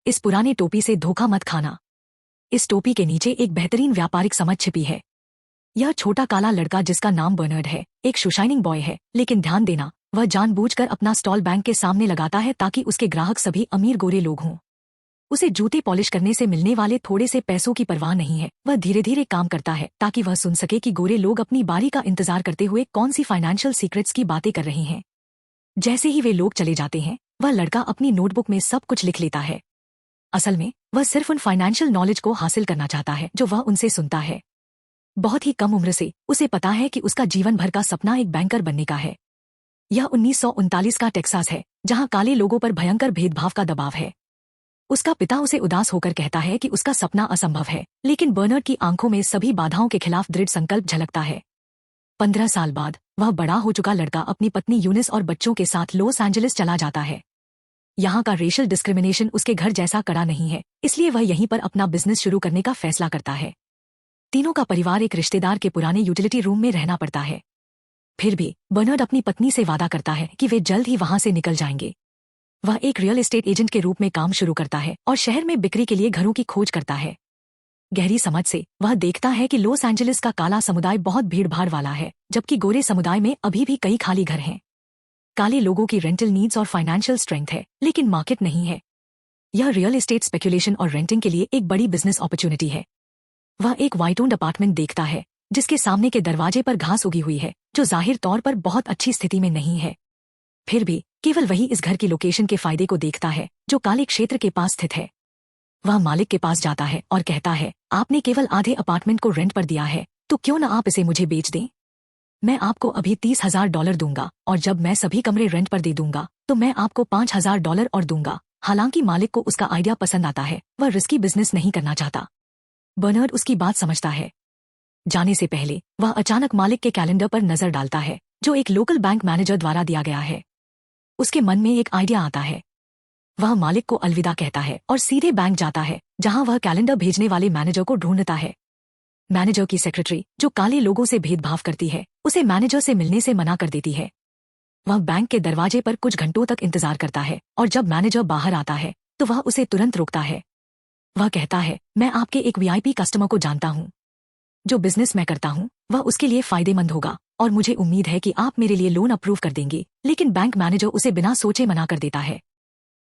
इस पुराने टोपी से धोखा मत खाना। इस टोपी के नीचे एक बेहतरीन व्यापारिक समझ छिपी है। यह छोटा काला लड़का जिसका नाम बर्नार्ड है एक शुशाइनिंग बॉय है, लेकिन ध्यान देना वह जानबूझकर अपना स्टॉल बैंक के सामने लगाता है ताकि उसके ग्राहक सभी अमीर गोरे लोग हों। उसे जूते पॉलिश करने से मिलने वाले थोड़े से पैसों की परवाह नहीं है। वह धीरे धीरे काम करता है ताकि वह सुन सके कि गोरे लोग अपनी बारी का इंतजार करते हुए कौन सी फाइनेंशियल सीक्रेट्स की बातें कर रहे हैं। जैसे ही वे लोग चले जाते हैं वह लड़का अपनी नोटबुक में सब कुछ लिख लेता है। असल में वह सिर्फ उन फाइनेंशियल नॉलेज को हासिल करना चाहता है जो वह उनसे सुनता है। बहुत ही कम उम्र से उसे पता है कि उसका जीवन भर का सपना एक बैंकर बनने का है। यह 1939 का टेक्सास है, जहां काले लोगों पर भयंकर भेदभाव का दबाव है। उसका पिता उसे उदास होकर कहता है कि उसका सपना असंभव है, लेकिन बर्नार्ड की आंखों में सभी बाधाओं के खिलाफ दृढ़ संकल्प झलकता है। 15 साल बाद वह बड़ा हो चुका लड़का अपनी पत्नी यूनिस और बच्चों के साथ लॉस एंजलिस चला जाता है। यहाँ का रेशियल डिस्क्रिमिनेशन उसके घर जैसा कड़ा नहीं है, इसलिए वह यहीं पर अपना बिजनेस शुरू करने का फैसला करता है। तीनों का परिवार एक रिश्तेदार के पुराने यूटिलिटी रूम में रहना पड़ता है। फिर भी बर्नार्ड अपनी पत्नी से वादा करता है कि वे जल्द ही वहां से निकल जाएंगे। वह एक रियल एस्टेट एजेंट के रूप में काम शुरू करता है और शहर में बिक्री के लिए घरों की खोज करता है। गहरी समझ से वह देखता है कि लॉस एंजलिस का काला समुदाय बहुत भीड़भाड़ वाला है, जबकि गोरे समुदाय में अभी भी कई खाली घर हैं। काले लोगों की रेंटल नीड्स और फाइनेंशियल स्ट्रेंथ है, लेकिन मार्केट नहीं है। यह रियल एस्टेट स्पेकुलेशन और रेंटिंग के लिए एक बड़ी बिजनेस अपॉर्चुनिटी है। वह एक व्हाइट ओन्ड अपार्टमेंट देखता है जिसके सामने के दरवाजे पर घास उगी हुई है, जो जाहिर तौर पर बहुत अच्छी स्थिति में नहीं है। फिर भी केवल वही इस घर की लोकेशन के फायदे को देखता है, जो काले क्षेत्र के पास स्थित है। वह मालिक के पास जाता है और कहता है, आपने केवल आधे अपार्टमेंट को रेंट पर दिया है, तो क्यों न आप इसे मुझे बेच दें। मैं आपको अभी $30,000 दूंगा, और जब मैं सभी कमरे रेंट पर दे दूंगा तो मैं आपको $5,000 और दूंगा। हालांकि मालिक को उसका आइडिया पसंद आता है, वह रिस्की बिजनेस नहीं करना चाहता। बर्नार्ड उसकी बात समझता है। जाने से पहले वह अचानक मालिक के कैलेंडर पर नजर डालता है, जो एक लोकल बैंक मैनेजर द्वारा दिया गया है। उसके मन में एक आइडिया आता है। वह मालिक को अलविदा कहता है और सीधे बैंक जाता है, जहां वह कैलेंडर भेजने वाले मैनेजर को ढूंढता है। मैनेजर की सेक्रेटरी, जो काले लोगों से भेदभाव करती है, उसे मैनेजर से मिलने से मना कर देती है। वह बैंक के दरवाजे पर कुछ घंटों तक इंतजार करता है, और जब मैनेजर बाहर आता है तो वह उसे तुरंत रोकता है। वह कहता है, मैं आपके एक वीआईपी कस्टमर को जानता हूँ। जो बिजनेस मैं करता हूँ वह उसके लिए फायदेमंद होगा, और मुझे उम्मीद है कि आप मेरे लिए लोन अप्रूव कर देंगे। लेकिन बैंक मैनेजर उसे बिना सोचे मना कर देता है।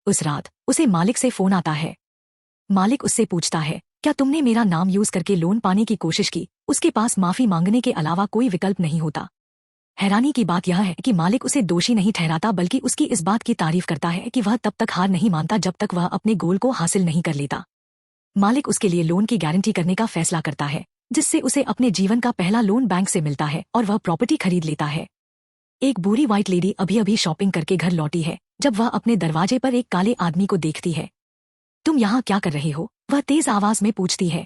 उस रात उसे मालिक से फोन आता है। मालिक उससे पूछता है, क्या तुमने मेरा नाम यूज करके लोन पाने की कोशिश की। उसके पास माफी मांगने के अलावा कोई विकल्प नहीं होता। हैरानी की बात यह है कि मालिक उसे दोषी नहीं ठहराता, बल्कि उसकी इस बात की तारीफ करता है कि वह तब तक हार नहीं मानता जब तक वह अपने गोल को हासिल नहीं कर लेता। मालिक उसके लिए लोन की गारंटी करने का फैसला करता है, जिससे उसे अपने जीवन का पहला लोन बैंक से मिलता है और वह प्रॉपर्टी खरीद लेता है। एक बूढ़ी व्हाइट लेडी अभी अभी शॉपिंग करके घर लौटी है, जब वह अपने दरवाजे पर एक काले आदमी को देखती है। तुम यहाँ क्या कर रहे हो, वह तेज आवाज में पूछती है।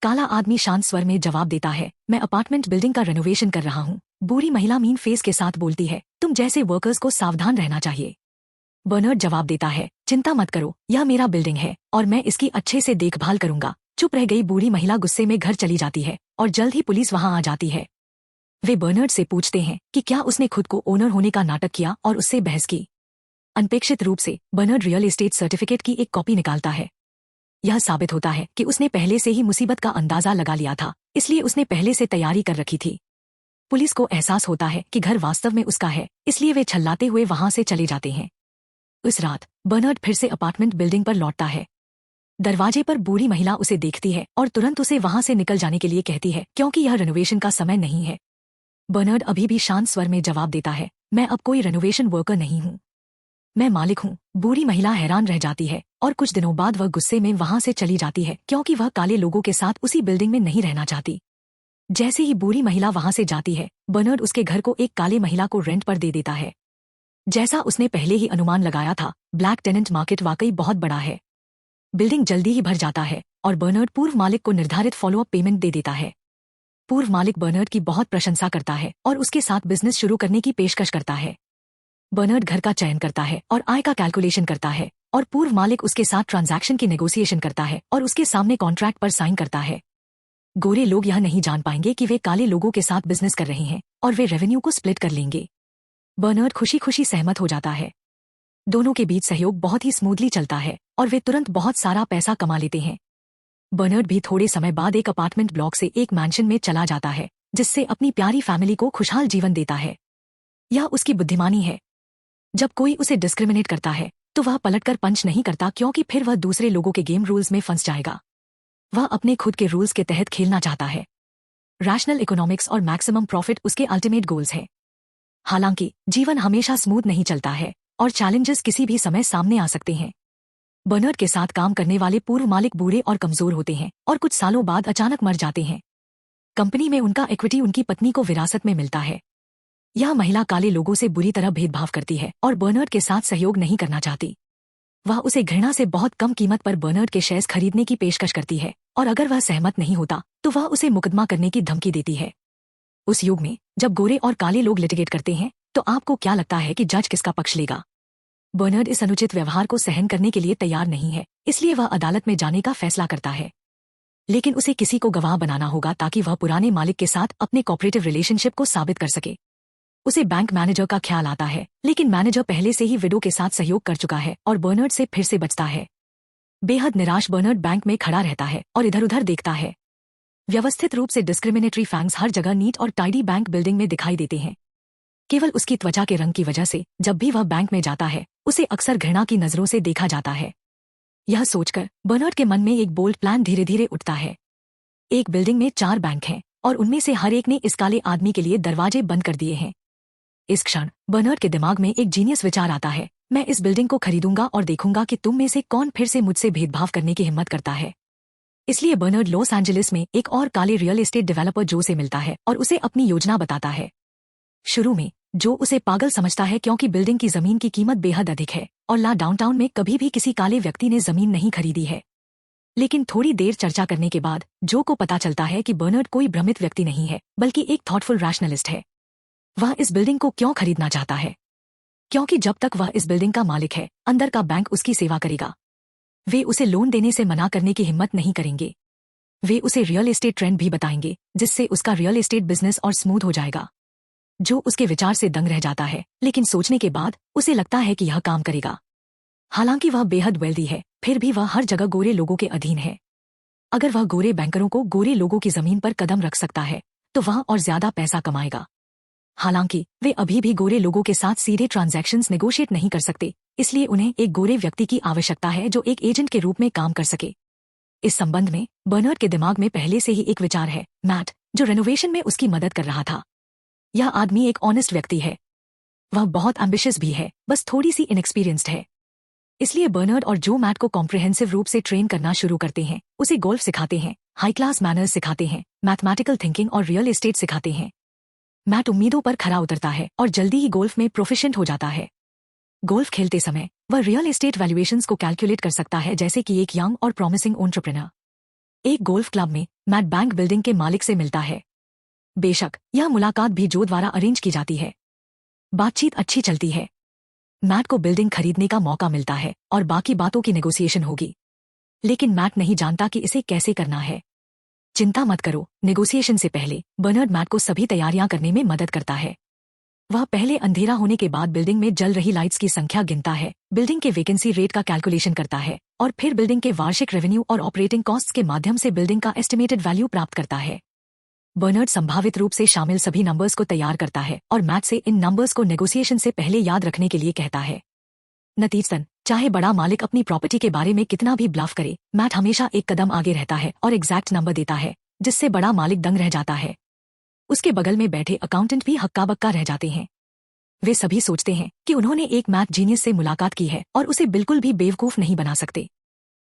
काला आदमी शांत स्वर में जवाब देता है, मैं अपार्टमेंट बिल्डिंग का रेनोवेशन कर रहा हूँ। बूढ़ी महिला मीन फेस के साथ बोलती है, तुम जैसे वर्कर्स को सावधान रहना चाहिए। बर्नार्ड जवाब देता है, चिंता मत करो, यह मेरा बिल्डिंग है और मैं इसकी अच्छे से देखभाल करूंगा। चुप रह गई बूढ़ी महिला गुस्से में घर चली जाती है, और जल्द ही पुलिस वहां आ जाती है। वे बर्नार्ड से पूछते हैं कि क्या उसने खुद को ओनर होने का नाटक किया, और उससे बहस की। अनपेक्षित रूप से बर्नार्ड रियल एस्टेट सर्टिफिकेट की एक कॉपी निकालता है। यह साबित होता है कि उसने पहले से ही मुसीबत का अंदाजा लगा लिया था, इसलिए उसने पहले से तैयारी कर रखी थी। पुलिस को एहसास होता है कि घर वास्तव में उसका है, इसलिए वे छल्लाते हुए वहां से चले जाते हैं। उस रात बर्नार्ड फिर से अपार्टमेंट बिल्डिंग पर लौटता है। दरवाजे पर बूढ़ी महिला उसे देखती है और तुरंत उसे वहां से निकल जाने के लिए कहती है, क्योंकि यह रेनोवेशन का समय नहीं है। बर्नार्ड अभी भी शांत स्वर में जवाब देता है, मैं अब कोई रेनोवेशन वर्कर नहीं हूँ, मैं मालिक हूँ। बूढ़ी महिला हैरान रह जाती है, और कुछ दिनों बाद वह गुस्से में वहां से चली जाती है, क्योंकि वह काले लोगों के साथ उसी बिल्डिंग में नहीं रहना चाहती। जैसे ही बूढ़ी महिला वहां से जाती है, बर्नार्ड उसके घर को एक काले महिला को रेंट पर दे देता है। जैसा उसने पहले ही अनुमान लगाया था, ब्लैक टेनेंट मार्केट वाकई बहुत बड़ा है। बिल्डिंग जल्दी ही भर जाता है, और बर्नार्ड पूर्व मालिक को निर्धारित फॉलोअप पेमेंट दे देता है। पूर्व मालिक बर्नार्ड की बहुत प्रशंसा करता है और उसके साथ बिजनेस शुरू करने की पेशकश करता है। बर्नार्ड घर का चयन करता है और आय का कैलकुलेशन करता है, और पूर्व मालिक उसके साथ ट्रांजैक्शन की नेगोशिएशन करता है और उसके सामने कॉन्ट्रैक्ट पर साइन करता है। गोरे लोग यह नहीं जान पाएंगे कि वे काले लोगों के साथ बिजनेस कर रहे हैं, और वे रेवेन्यू को स्प्लिट कर लेंगे। बर्नार्ड खुशी खुशी सहमत हो जाता है। दोनों के बीच सहयोग बहुत ही स्मूथली चलता है और वे तुरंत बहुत सारा पैसा कमा लेते हैं। बर्नार्ड भी थोड़े समय बाद एक अपार्टमेंट ब्लॉक से एक मैंशन में चला जाता है, जिससे अपनी प्यारी फैमिली को खुशहाल जीवन देता है। यह उसकी बुद्धिमानी है। जब कोई उसे डिस्क्रिमिनेट करता है तो वह पलटकर पंच नहीं करता, क्योंकि फिर वह दूसरे लोगों के गेम रूल्स में फंस जाएगा। वह अपने खुद के रूल्स के तहत खेलना चाहता है। रैशनल इकोनॉमिक्स और मैक्सिमम प्रॉफिट उसके अल्टीमेट गोल्स हैं। हालांकि जीवन हमेशा स्मूथ नहीं चलता है और चैलेंजेस किसी भी समय सामने आ सकते हैं। बर्नार्ड के साथ काम करने वाले पूर्व मालिक बूढ़े और कमजोर होते हैं और कुछ सालों बाद अचानक मर जाते हैं। कंपनी में उनका इक्विटी उनकी पत्नी को विरासत में मिलता है। यह महिला काले लोगों से बुरी तरह भेदभाव करती है और बर्नार्ड के साथ सहयोग नहीं करना चाहती। वह उसे घृणा से बहुत कम कीमत पर बर्नार्ड के शेयर्स खरीदने की पेशकश करती है और अगर वह सहमत नहीं होता तो वह उसे मुकदमा करने की धमकी देती है। उस युग में जब गोरे और काले लोग लिटिगेट करते हैं तो आपको क्या लगता है कि जज किसका पक्ष लेगा? बर्नार्ड इस अनुचित व्यवहार को सहन करने के लिए तैयार नहीं है, इसलिए वह अदालत में जाने का फैसला करता है। लेकिन उसे किसी को गवाह बनाना होगा ताकि वह पुराने मालिक के साथ अपने कोऑपरेटिव रिलेशनशिप को साबित कर सके। उसे बैंक मैनेजर का ख्याल आता है, लेकिन मैनेजर पहले से ही विडो के साथ सहयोग कर चुका है और बर्नार्ड से फिर से बचता है। बेहद निराश बर्नार्ड बैंक में खड़ा रहता है और इधर उधर देखता है। व्यवस्थित रूप से डिस्क्रिमिनेटरी फैंग्स हर जगह नीट और टाइडी बैंक बिल्डिंग में दिखाई देते हैं। केवल उसकी त्वचा के रंग की वजह से जब भी वह बैंक में जाता है उसे अक्सर घृणा की नजरों से देखा जाता है। यह सोचकर बर्नार्ड के मन में एक बोल्ड प्लान धीरे धीरे उठता है। एक बिल्डिंग में 4 बैंक हैं और उनमें से हर एक ने इस काले आदमी के लिए दरवाजे बंद कर दिए हैं। इस क्षण बर्नार्ड के दिमाग में एक जीनियस विचार आता है, मैं इस बिल्डिंग को खरीदूंगा और देखूंगा कि तुम में से कौन फिर से मुझसे भेदभाव करने की हिम्मत करता है। इसलिए बर्नार्ड लॉस एंजलिस में एक और काले रियल एस्टेट डेवलपर जो से मिलता है और उसे अपनी योजना बताता है। शुरू में जो उसे पागल समझता है क्योंकि बिल्डिंग की जमीन की कीमत बेहद अधिक है और ला डाउनटाउन में कभी भी किसी काले व्यक्ति ने जमीन नहीं खरीदी है। लेकिन थोड़ी देर चर्चा करने के बाद जो को पता चलता है कि बर्नार्ड कोई भ्रमित व्यक्ति नहीं है बल्कि एक थॉटफुल रैशनलिस्ट है। वह इस बिल्डिंग को क्यों खरीदना चाहता है? क्योंकि जब तक वह इस बिल्डिंग का मालिक है अंदर का बैंक उसकी सेवा करेगा। वे उसे लोन देने से मना करने की हिम्मत नहीं करेंगे। वे उसे रियल एस्टेट ट्रेंड भी बताएंगे जिससे उसका रियल एस्टेट बिजनेस और स्मूथ हो जाएगा। जो उसके विचार से दंग रह जाता है, लेकिन सोचने के बाद उसे लगता है कि यह काम करेगा। हालांकि वह बेहद वेल्दी है, फिर भी वह हर जगह गोरे लोगों के अधीन है। अगर वह गोरे बैंकरों को गोरे लोगों की जमीन पर कदम रख सकता है तो वह और ज्यादा पैसा कमाएगा। हालांकि वे अभी भी गोरे लोगों के साथ सीधे ट्रांजैक्शंस नेगोशिएट नहीं कर सकते, इसलिए उन्हें एक गोरे व्यक्ति की आवश्यकता है जो एक एजेंट के रूप में काम कर सके। इस संबंध में बर्नार्ड के दिमाग में पहले से ही एक विचार है, मैट, जो रेनोवेशन में उसकी मदद कर रहा था। यह आदमी एक ऑनेस्ट व्यक्ति है। वह बहुत एम्बिशियस भी है, बस थोड़ी सी इनएक्सपीरियंस्ड है। इसलिए बर्नार्ड और जो मैट को कॉम्प्रिहेंसिव रूप से ट्रेन करना शुरू करते हैं। उसे गोल्फ सिखाते हैं, हाई क्लास मैनर्स सिखाते हैं, मैथमेटिकल थिंकिंग और रियल एस्टेट सिखाते हैं। मैट उम्मीदों पर खरा उतरता है और जल्दी ही गोल्फ में प्रोफिशिएंट हो जाता है। गोल्फ खेलते समय वह रियल एस्टेट वैल्यूएशंस को कैलकुलेट कर सकता है जैसे कि एक यंग और प्रॉमिसिंग एंटरप्रेन्योर। एक गोल्फ क्लब में मैट बैंक बिल्डिंग के मालिक से मिलता है। बेशक यह मुलाकात भी जो द्वारा अरेंज की जाती है। बातचीत अच्छी चलती है। मैट को बिल्डिंग खरीदने का मौका मिलता है और बाकी बातों की नेगोशिएशन होगी। लेकिन मैट नहीं जानता कि इसे कैसे करना है। चिंता मत करो, नेगोशिएशन से पहले बर्नार्ड मैट को सभी तैयारियां करने में मदद करता है। वह पहले अंधेरा होने के बाद बिल्डिंग में जल रही लाइट्स की संख्या गिनता है, बिल्डिंग के वैकेंसी रेट का कैलकुलेशन करता है और फिर बिल्डिंग के वार्षिक रेवेन्यू और ऑपरेटिंग कॉस्ट्स के माध्यम से बिल्डिंग का एस्टिमेटेड वैल्यू प्राप्त करता है। बर्नार्ड संभावित रूप से शामिल सभी नंबर्स को तैयार करता है और मैट से इन नंबर्स को नेगोशिएशन से पहले याद रखने के लिए कहता है। नतीजतन चाहे बड़ा मालिक अपनी प्रॉपर्टी के बारे में कितना भी ब्लफ करे, मैट हमेशा एक कदम आगे रहता है और एग्जैक्ट नंबर देता है, जिससे बड़ा मालिक दंग रह जाता है। उसके बगल में बैठे अकाउंटेंट भी हक्का बक्का रह जाते हैं। वे सभी सोचते हैं कि उन्होंने एक मैथ जीनियस से मुलाकात की है और उसे बिल्कुल भी बेवकूफ नहीं बना सकते।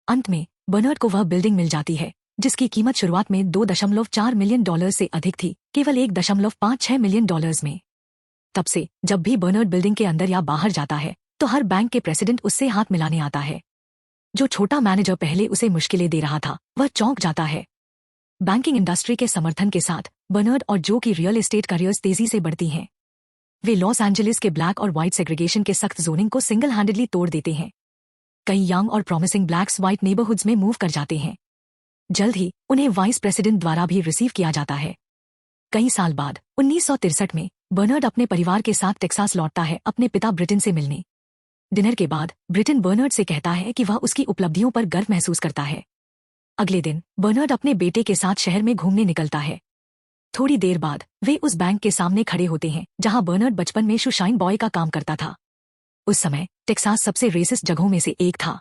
अंत में बर्नार्ड को वह बिल्डिंग मिल जाती है जिसकी कीमत शुरुआत में $2.4 मिलियन से अधिक थी, केवल $1.56 मिलियन में। तब से जब भी बर्नार्ड बिल्डिंग के अंदर या बाहर जाता है तो हर बैंक के प्रेसिडेंट उससे हाथ मिलाने आता है। जो छोटा मैनेजर पहले उसे मुश्किलें दे रहा था वह चौंक जाता है। बैंकिंग इंडस्ट्री के समर्थन के साथ बर्नार्ड और जो की रियल एस्टेट करियर्स तेजी से बढ़ती हैं। वे लॉस एंजलिस के ब्लैक और व्हाइट सेग्रीगेशन के सख्त जोनिंग को सिंगल हैंडेडली तोड़ देते हैं। कई यंग और प्रॉमिसिंग ब्लैक्स व्हाइट नेबरहुड्स में मूव कर जाते हैं। जल्द ही उन्हें वाइस प्रेसिडेंट द्वारा भी रिसीव किया जाता है। कई साल बाद 1963 में बर्नार्ड अपने परिवार के साथ टेक्सास लौटता है अपने पिता ब्रिटेन से मिलने। डिनर के बाद ब्रिटन बर्नार्ड से कहता है कि वह उसकी उपलब्धियों पर गर्व महसूस करता है। अगले दिन बर्नार्ड अपने बेटे के साथ शहर में घूमने निकलता है। थोड़ी देर बाद वे उस बैंक के सामने खड़े होते हैं जहां बर्नार्ड बचपन में शुशाइन बॉय का काम करता था। उस समय टेक्सास सबसे रेसिस्ट जगहों में से एक था।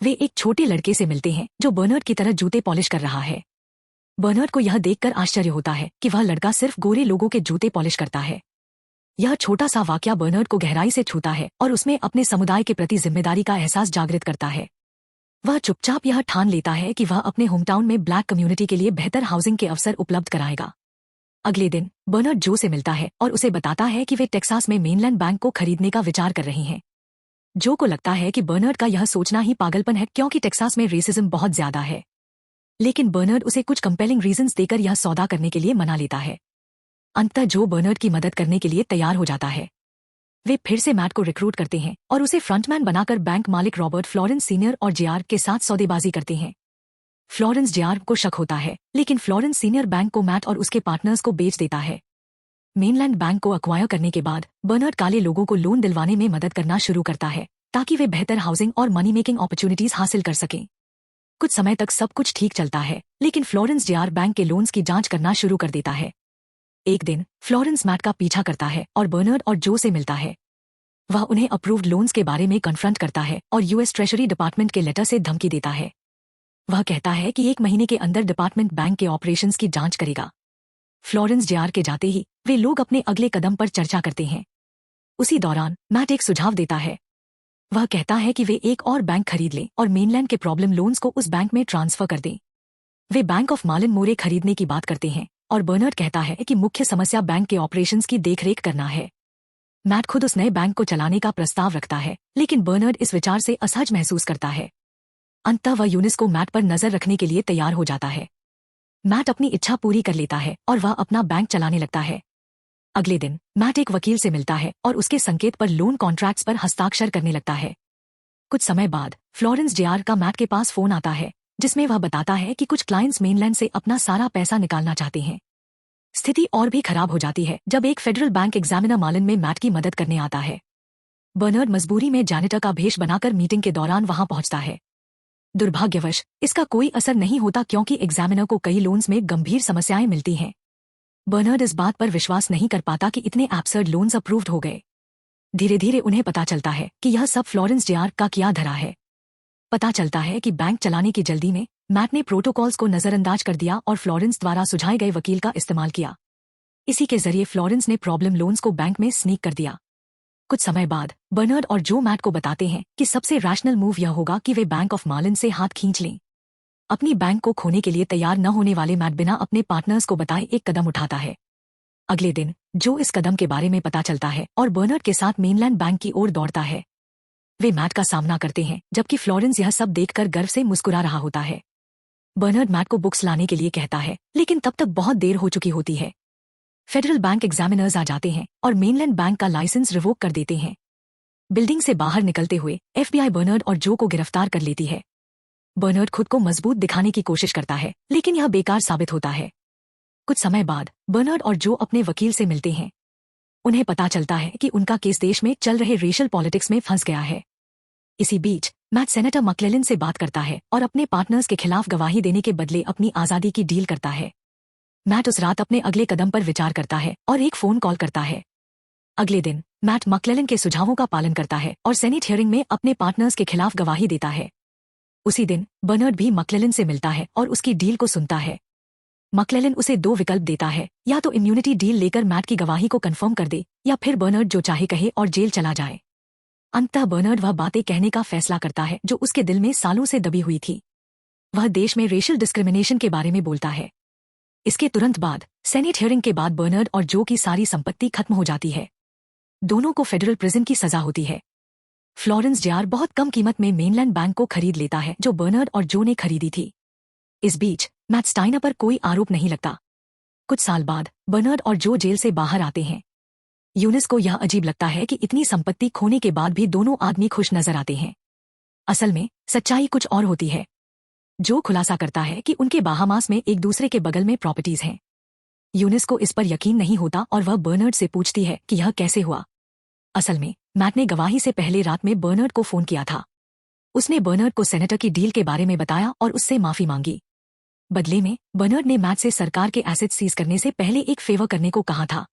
वे एक छोटे लड़के से मिलते हैं जो बर्नार्ड की तरह जूते पॉलिश कर रहा है। बर्नार्ड को यह देखकर आश्चर्य होता है कि वह लड़का सिर्फ गोरे लोगों के जूते पॉलिश करता है। यह छोटा सा वाकया बर्नार्ड को गहराई से छूता है और उसमें अपने समुदाय के प्रति जिम्मेदारी का एहसास जागृत करता है। वह चुपचाप यह ठान लेता है कि वह अपने होमटाउन में ब्लैक कम्युनिटी के लिए बेहतर हाउसिंग के अवसर उपलब्ध कराएगा। अगले दिन बर्नार्ड जो से मिलता है और उसे बताता है कि वे टेक्सास में मेनलैंड बैंक को खरीदने का विचार कर रही हैं। जो को लगता है कि बर्नार्ड का यह सोचना ही पागलपन है क्योंकि टेक्सास में रेसिज्म बहुत ज्यादा है। लेकिन बर्नार्ड उसे कुछ कंपेलिंग रीजंस देकर यह सौदा करने के लिए मना लेता है। अंततः जो बर्नार्ड की मदद करने के लिए तैयार हो जाता है। वे फिर से मैट को रिक्रूट करते हैं और उसे फ्रंटमैन बनाकर बैंक मालिक रॉबर्ट फ्लोरेंस सीनियर और जेआर के साथ सौदेबाजी करते हैं। फ्लोरेंस जेआर को शक होता है, लेकिन फ्लोरेंस सीनियर बैंक को मैट और उसके पार्टनर्स को बेच देता है। मेनलैंड बैंक को अक्वायर करने के बाद बर्नार्ड काले लोगों को लोन दिलवाने में मदद करना शुरू करता है ताकि वे बेहतर हाउसिंग और मनी मेकिंग अपॉर्चुनिटीज हासिल कर सकें। कुछ समय तक सब कुछ ठीक चलता है, लेकिन फ्लोरेंस जेआर बैंक के लोन्स की जांच करना शुरू कर देता है। एक दिन फ्लोरेंस मैट का पीछा करता है और बर्नार्ड और जो से मिलता है। वह उन्हें अप्रूव्ड लोन्स के बारे में कन्फ्रंट करता है और यूएस ट्रेजरी डिपार्टमेंट के लेटर से धमकी देता है। वह कहता है कि 1 महीने के अंदर डिपार्टमेंट बैंक के ऑपरेशंस की जांच करेगा। फ्लोरेंस जेआर के जाते ही वे लोग अपने अगले कदम पर चर्चा करते हैं। उसी दौरान मैट एक सुझाव देता है। वह कहता है कि वे एक और बैंक खरीद लें और मेनलैंड के प्रॉब्लम लोन्स को उस बैंक में ट्रांसफर कर दें। वे बैंक ऑफ मार्लिन मोरे खरीदने की बात करते हैं और बर्नार्ड कहता है कि मुख्य समस्या बैंक के ऑपरेशंस की देखरेख करना है। मैट खुद उस नए बैंक को चलाने का प्रस्ताव रखता है, लेकिन बर्नार्ड इस विचार से असहज महसूस करता है। अंततः वह यूनिस को मैट पर नजर रखने के लिए तैयार हो जाता है। मैट अपनी इच्छा पूरी कर लेता है और वह अपना बैंक चलाने लगता है। अगले दिन मैट एक वकील से मिलता है और उसके संकेत पर लोन कॉन्ट्रैक्ट्स पर हस्ताक्षर करने लगता है। कुछ समय बाद फ्लोरेंस जेआर का मैट के पास फोन आता है, जिसमें वह बताता है कि कुछ क्लाइंट्स मेनलैंड से अपना सारा पैसा निकालना चाहते हैं। स्थिति और भी खराब हो जाती है जब एक फेडरल बैंक एग्जामिनर मार्लिन में मैट की मदद करने आता है। बर्नार्ड मजबूरी में जैनिटर का भेष बनाकर मीटिंग के दौरान वहां पहुंचता है। दुर्भाग्यवश इसका कोई असर नहीं होता क्योंकि एग्जामिनर को कई लोन्स में गंभीर समस्याएं मिलती हैं। बर्नार्ड इस बात पर विश्वास नहीं कर पाता कि इतने एब्सर्ड लोन्स अप्रूव्ड हो गए। धीरे धीरे उन्हें पता चलता है कि यह सब फ्लोरेंस जेआर का किया धरा है। पता चलता है कि बैंक चलाने की जल्दी में मैट ने प्रोटोकॉल्स को नजरअंदाज कर दिया और फ्लोरेंस द्वारा सुझाए गए वकील का इस्तेमाल किया। इसी के जरिए फ्लोरेंस ने प्रॉब्लम लोन्स को बैंक में स्नीक कर दिया। कुछ समय बाद बर्नार्ड और जो मैट को बताते हैं कि सबसे रैशनल मूव यह होगा कि वे बैंक ऑफ मार्लिन से हाथ खींच लें। अपनी बैंक को खोने के लिए तैयार न होने वाले मैट बिना अपने पार्टनर्स को बताए एक कदम उठाता है। अगले दिन जो इस कदम के बारे में पता चलता है और बर्नार्ड के साथ मेनलैंड बैंक की ओर दौड़ता है। वे मैट का सामना करते हैं, जबकि फ्लोरेंस यह सब देखकर गर्व से मुस्कुरा रहा होता है। बर्नार्ड मैट को बुक्स लाने के लिए कहता है, लेकिन तब तक बहुत देर हो चुकी होती है। फेडरल बैंक एग्जामिनर्स आ जाते हैं और मेनलैंड बैंक का लाइसेंस रिवोक कर देते हैं। बिल्डिंग से बाहर निकलते हुए एफबीआई बर्नार्ड और जो को गिरफ्तार कर लेती है। बर्नार्ड खुद को मजबूत दिखाने की कोशिश करता है, लेकिन यह बेकार साबित होता है। कुछ समय बाद बर्नार्ड और जो अपने वकील से मिलते हैं। उन्हें पता चलता है कि उनका केस देश में चल रहे रेशियल पॉलिटिक्स में फंस गया है। इसी बीच मैट सेनेटर मक्लेलिन से बात करता है और अपने पार्टनर्स के खिलाफ गवाही देने के बदले अपनी आजादी की डील करता है। मैट उस रात अपने अगले कदम पर विचार करता है और एक फोन कॉल करता है। अगले दिन मैट मक्लेलिन के सुझावों का पालन करता है और सेनेट हियरिंग में अपने पार्टनर्स के खिलाफ गवाही देता है। उसी दिन बर्नार्ड भी मक्लेलिन से मिलता है और उसकी डील को सुनता है। मक्लेलिन उसे 2 विकल्प देता है, या तो इम्यूनिटी डील लेकर मैट की गवाही को कंफर्म कर दे या फिर बर्नार्ड जो चाहे कहे और जेल चला जाए। अंततः बर्नार्ड वह बातें कहने का फैसला करता है जो उसके दिल में सालों से दबी हुई थी। वह देश में रेशियल डिस्क्रिमिनेशन के बारे में बोलता है। इसके तुरंत बाद सेनेट हियरिंग के बाद बर्नार्ड और जो की सारी संपत्ति खत्म हो जाती है। दोनों को फेडरल प्रिजन की सजा होती है। फ्लोरेंस जेआर बहुत कम कीमत में मेनलैंड बैंक को खरीद लेता है जो बर्नार्ड और जो ने खरीदी थी। इस बीच मैट स्टाइनर पर कोई आरोप नहीं लगता। कुछ साल बाद बर्नार्ड और जो जेल से बाहर आते हैं। यूनिस को यह अजीब लगता है कि इतनी संपत्ति खोने के बाद भी दोनों आदमी खुश नजर आते हैं। असल में सच्चाई कुछ और होती है। जो खुलासा करता है कि उनके बाहामास में एक दूसरे के बगल में प्रॉपर्टीज हैं। यूनिस को इस पर यकीन नहीं होता और वह बर्नार्ड से पूछती है कि यह कैसे हुआ। असल में मैट ने गवाही से पहले रात में बर्नर्ड को फोन किया था। उसने बर्नर्ड को सेनेटर की डील के बारे में बताया और उससे माफी मांगी। बदले में बर्नर्ड ने मैट से सरकार के एसेट सीज करने से पहले एक फेवर करने को कहा था।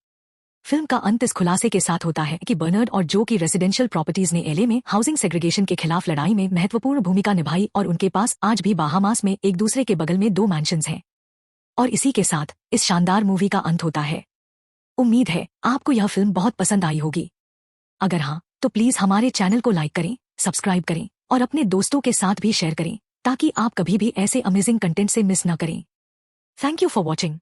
फिल्म का अंत इस खुलासे के साथ होता है कि बर्नर्ड और जो की रेजिडेंशियल प्रॉपर्टीज ने एलए में हाउसिंग सेग्रीगेशन के खिलाफ लड़ाई में महत्वपूर्ण भूमिका निभाई और उनके पास आज भी बाहामास में एक दूसरे के बगल में 2 मैंशंस हैं। और इसी के साथ इस शानदार मूवी का अंत होता है। उम्मीद है आपको यह फिल्म बहुत पसंद आई होगी। अगर हाँ तो प्लीज हमारे चैनल को लाइक करें, सब्सक्राइब करें और अपने दोस्तों के साथ भी शेयर करें ताकि आप कभी भी ऐसे अमेजिंग कंटेंट से मिस न करें। Thank you for watching.